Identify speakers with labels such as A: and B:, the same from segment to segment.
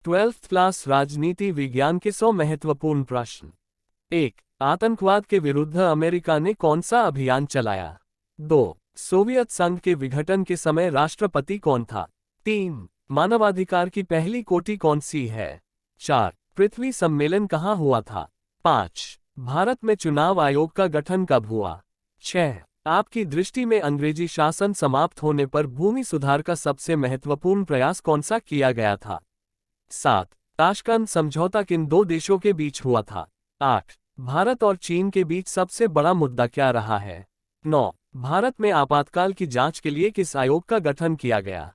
A: Twelfth class राजनीति विज्ञान के 100 महत्वपूर्ण प्रश्न। 1. आतंकवाद के विरुद्ध अमेरिका ने कौन सा अभियान चलाया? 2. सोवियत संघ के विघटन के समय राष्ट्रपति कौन था? 3. मानवाधिकार की पहली कोटि कौन सी है? 4. पृथ्वी सम्मेलन कहाँ हुआ था? 5. भारत में चुनाव आयोग का गठन कब हुआ? 6. आपकी दृष्टि में अंग्रेजी शासन समाप्त होने पर भूमि सुधार का सबसे महत्वपूर्ण प्रयास कौन सा किया गया था? 7. ताशकंद समझौता किन दो देशों के बीच हुआ था? 8. भारत और चीन के बीच सबसे बड़ा मुद्दा क्या रहा है? 9. भारत में आपातकाल की जांच के लिए किस आयोग का गठन किया गया?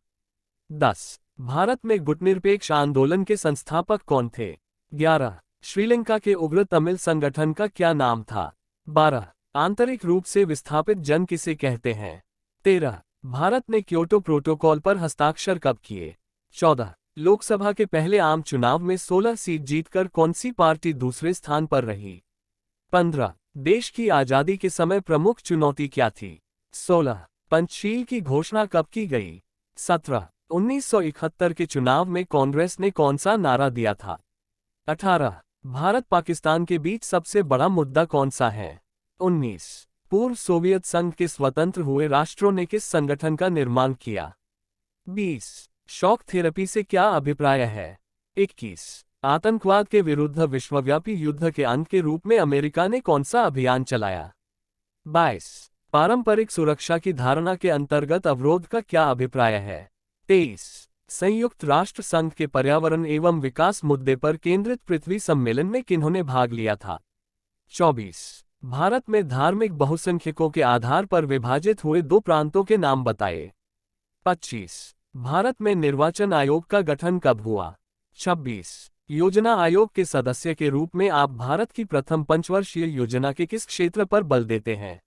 A: 10. भारत में गुटनिरपेक्ष आंदोलन के संस्थापक कौन थे? 11. श्रीलंका के उग्र तमिल संगठन का क्या नाम था? 12. आंतरिक रूप से विस्थापित जन किसे कहते हैं? 13. भारत ने क्योटो प्रोटोकॉल पर हस्ताक्षर कब किए? 14. लोकसभा के पहले आम चुनाव में 16 सीट जीतकर कौन सी पार्टी दूसरे स्थान पर रही? 15. देश की आजादी के समय प्रमुख चुनौती क्या थी? 16. पंचशील की घोषणा कब की गई? 17. 1971 के चुनाव में कांग्रेस ने कौन सा नारा दिया था? 18. भारत पाकिस्तान के बीच सबसे बड़ा मुद्दा कौन सा है? 19. पूर्व सोवियत संघ के स्वतंत्र हुए राष्ट्रों ने किस संगठन का निर्माण किया? 20. शॉक थेरेपी से क्या अभिप्राय है? 21. आतंकवाद के विरुद्ध विश्वव्यापी युद्ध के अंत के रूप में अमेरिका ने कौन सा अभियान चलाया? 22. पारंपरिक सुरक्षा की धारणा के अंतर्गत अवरोध का क्या अभिप्राय है? 23. संयुक्त राष्ट्र संघ के पर्यावरण एवं विकास मुद्दे पर केंद्रित पृथ्वी सम्मेलन में किन्होंने भाग लिया था? 24. भारत में धार्मिक बहुसंख्यकों के आधार पर विभाजित हुए दो प्रांतों के नाम बताए। 25. भारत में निर्वाचन आयोग का गठन कब हुआ? 26. योजना आयोग के सदस्य के रूप में आप भारत की प्रथम पंचवर्षीय योजना के किस क्षेत्र पर बल देते हैं?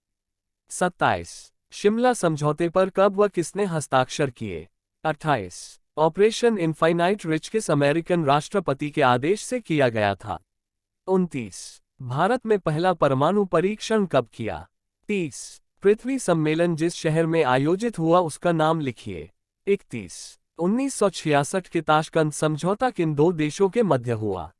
A: 27. शिमला समझौते पर कब व किसने हस्ताक्षर किए? 28. ऑपरेशन इनफाइनाइट रिच किस अमेरिकन राष्ट्रपति के आदेश से किया गया था? 29. भारत में पहला परमाणु परीक्षण कब किया? 30. पृथ्वी सम्मेलन जिस शहर में आयोजित हुआ उसका नाम लिखिए। 31. 1966 के ताशकंद समझौता किन दो देशों के मध्य हुआ?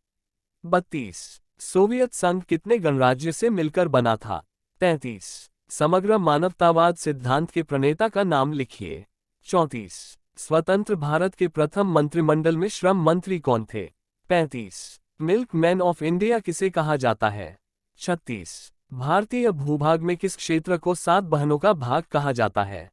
A: 32. सोवियत संघ कितने गणराज्य से मिलकर बना था? 33. समग्र मानवतावाद सिद्धांत के प्रणेता का नाम लिखिए। 34. स्वतंत्र भारत के प्रथम मंत्रिमंडल में श्रम मंत्री कौन थे? 35. मिल्क मैन ऑफ इंडिया किसे कहा जाता है? 36. भारतीय भूभाग में किस क्षेत्र को 7 बहनों का भाग कहा जाता है?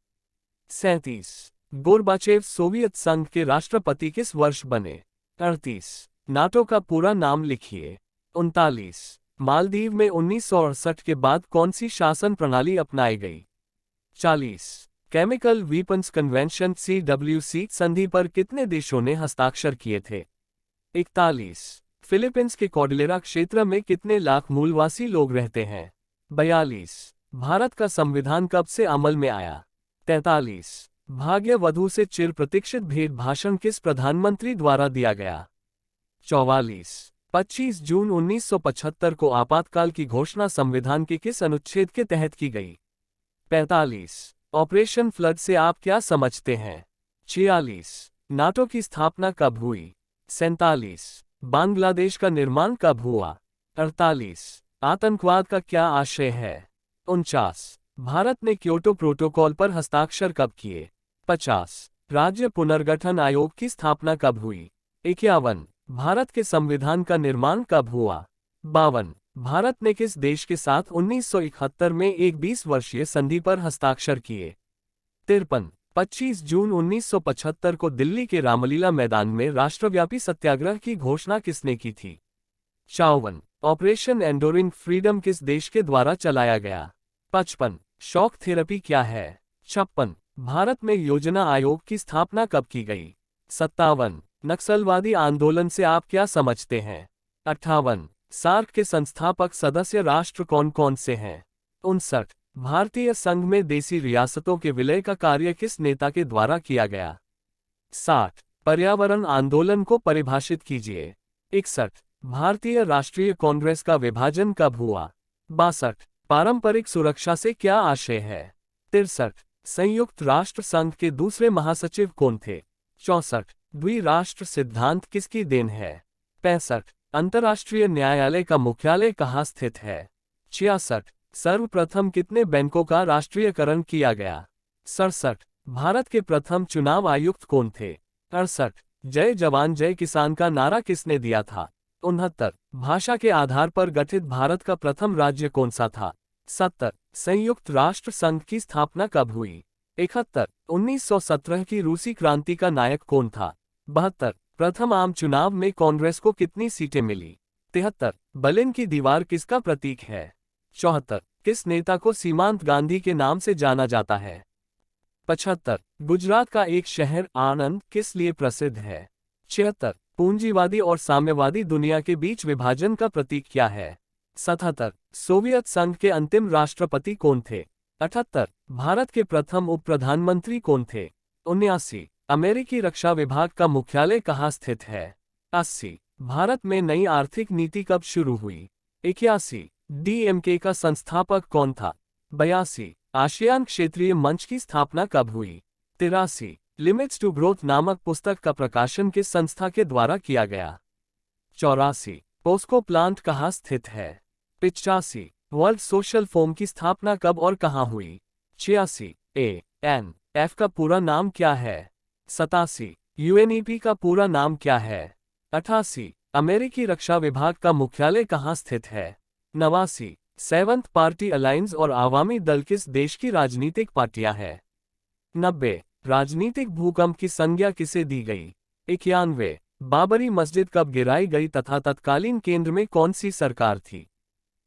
A: 37. गोर्बाचेव सोवियत संघ के राष्ट्रपति किस वर्ष बने? 38. नाटो का पूरा नाम लिखिए। 39. मालदीव में 1968 के बाद कौन सी शासन प्रणाली अपनाई गई? 40. केमिकल वीपन्स कन्वेंशन CWC संधि पर कितने देशों ने हस्ताक्षर किए थे? 41. फिलीपींस के कॉर्डिलेरा क्षेत्र में कितने लाख मूलवासी लोग रहते हैं? 42. भारत का संविधान कब से अमल में आया? 43. भाग्य वधू से चिर प्रतीक्षित भेंट भाषण किस प्रधानमंत्री द्वारा दिया गया? 44. 25 जून 1975 को आपातकाल की घोषणा संविधान के किस अनुच्छेद के तहत की गई? 45. ऑपरेशन फ्लड से आप क्या समझते हैं? 46. नाटो की स्थापना कब हुई? 47. बांग्लादेश का निर्माण कब हुआ? 48. आतंकवाद का क्या आशय है? 49. भारत ने क्योटो प्रोटोकॉल पर हस्ताक्षर कब किए? 50. राज्य पुनर्गठन आयोग की स्थापना कब हुई? 51. भारत के संविधान का निर्माण कब हुआ? 52. भारत ने किस देश के साथ 1971 में एक 20 वर्षीय संधि पर हस्ताक्षर किए? 53. 25 जून 1975 को दिल्ली के रामलीला मैदान में राष्ट्रव्यापी सत्याग्रह की घोषणा किसने की थी? 54. ऑपरेशन एंडोरिंग फ्रीडम किस देश के द्वारा चलाया गया? 55. शॉक थेरेपी क्या है? 56. भारत में योजना आयोग की स्थापना कब की गई? 57. नक्सलवादी आंदोलन से आप क्या समझते हैं? 58. सार्क के संस्थापक सदस्य राष्ट्र कौन कौन से हैं? 59. भारतीय संघ में देसी रियासतों के विलय का कार्य किस नेता के द्वारा किया गया? 60. पर्यावरण आंदोलन को परिभाषित कीजिए। 61. भारतीय राष्ट्रीय कांग्रेस का विभाजन कब हुआ? 62. पारंपरिक सुरक्षा से क्या आशय है? 63. संयुक्त राष्ट्र संघ के दूसरे महासचिव कौन थे? 64. द्विराष्ट्र सिद्धांत किसकी देन है? 65। अंतर्राष्ट्रीय न्यायालय का मुख्यालय कहाँ स्थित है? 66। सर्वप्रथम कितने बैंकों का राष्ट्रीयकरण किया गया? 67। भारत के प्रथम चुनाव आयुक्त कौन थे? 68। जय जवान जय किसान का नारा किसने दिया था? 69। भाषा के आधार पर गठित भारत का प्रथम राज्य कौन सा था? 70। संयुक्त राष्ट्र संघ की स्थापना कब हुई? 71। 1917 की रूसी क्रांति का नायक कौन था? 72। प्रथम आम चुनाव में कांग्रेस को कितनी सीटें मिली? 73। बर्लिन की दीवार किसका प्रतीक है? 74। किस नेता को सीमांत गांधी के नाम से जाना जाता है? 75। गुजरात का एक शहर आणंद किस लिए प्रसिद्ध है? 76। पूंजीवादी और साम्यवादी दुनिया के बीच विभाजन का प्रतीक क्या है? 77। सोवियत संघ के अंतिम राष्ट्रपति कौन थे? 78। भारत के प्रथम उप प्रधानमंत्री कौन थे? 79। अमेरिकी रक्षा विभाग का मुख्यालय कहाँ स्थित है? 80। भारत में नई आर्थिक नीति कब शुरू हुई? 81। डीएमके का संस्थापक कौन था? 82। आसियान क्षेत्रीय मंच की स्थापना कब हुई? 83। लिमिट्स टू ग्रोथ नामक पुस्तक का प्रकाशन किस संस्था के द्वारा किया गया? 84। पोस्को प्लांट कहाँ स्थित है? 85। वर्ल्ड सोशल फोरम की स्थापना कब और कहाँ हुई? 86। ANF का पूरा नाम क्या है? 87। UNEP का पूरा नाम क्या है? 88। अमेरिकी रक्षा विभाग का मुख्यालय कहाँ स्थित है? 89। सेवंथ पार्टी अलायंस और आवामी दल किस देश की राजनीतिक पार्टियां हैं? 90। राजनीतिक भूकंप की संज्ञा किसे दी गई? 91। बाबरी मस्जिद कब गिराई गई तथा तत्कालीन केंद्र में कौन सी सरकार थी?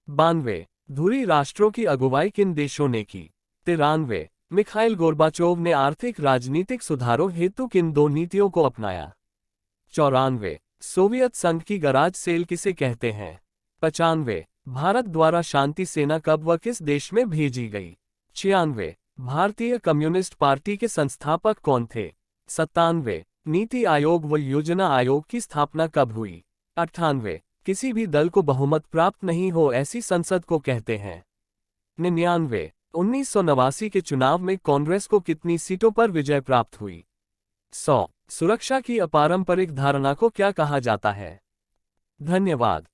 A: 92। धुरी राष्ट्रों की अगुवाई किन देशों ने की? 93। मिखाइल गोर्बाचोव ने आर्थिक राजनीतिक सुधारों हेतु किन दो नीतियों को अपनाया? 94। सोवियत संघ की गराज सेल किसे कहते हैं? 95। भारत द्वारा शांति सेना कब व किस देश में भेजी गई? 96। भारतीय कम्युनिस्ट पार्टी के संस्थापक कौन थे? 97। नीति आयोग व योजना आयोग की स्थापना कब हुई? 98। किसी भी दल को बहुमत प्राप्त नहीं हो ऐसी संसद को कहते हैं? 99। 1989 के चुनाव में कांग्रेस को कितनी सीटों पर विजय प्राप्त हुई? 100। सुरक्षा की अपारंपरिक धारणा को क्या कहा जाता है? धन्यवाद।